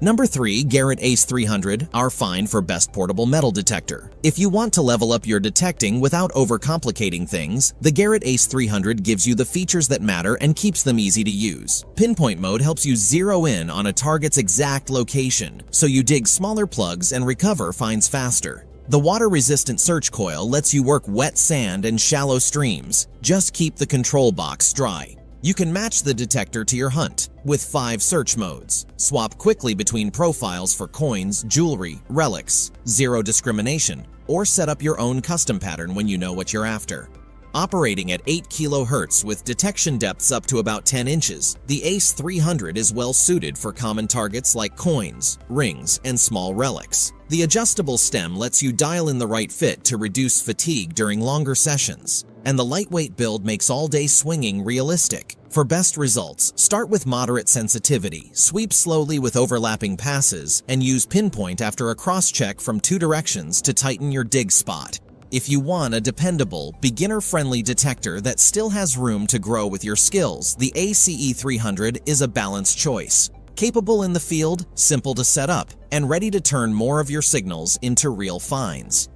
Number 3. Garrett Ace 300, our find for best portable metal detector. If you want to level up your detecting without overcomplicating things, the Garrett Ace 300 gives you the features that matter and keeps them easy to use. Pinpoint mode helps you zero in on a target's exact location, so you dig smaller plugs and recover finds faster. The water-resistant search coil lets you work wet sand and shallow streams. Just keep the control box dry. You can match the detector to your hunt with 5 search modes. Swap quickly between profiles for coins, jewelry, relics, zero discrimination, or set up your own custom pattern when you know what you're after. Operating at 8 kHz with detection depths up to about 10 inches, the Ace 300 is well suited for common targets like coins, rings, and small relics. The adjustable stem lets you dial in the right fit to reduce fatigue during longer sessions, and the lightweight build makes all-day swinging realistic. For best results, start with moderate sensitivity, sweep slowly with overlapping passes, and use pinpoint after a cross-check from 2 directions to tighten your dig spot. If you want a dependable, beginner-friendly detector that still has room to grow with your skills, the ACE 300 is a balanced choice. Capable in the field, simple to set up, and ready to turn more of your signals into real finds.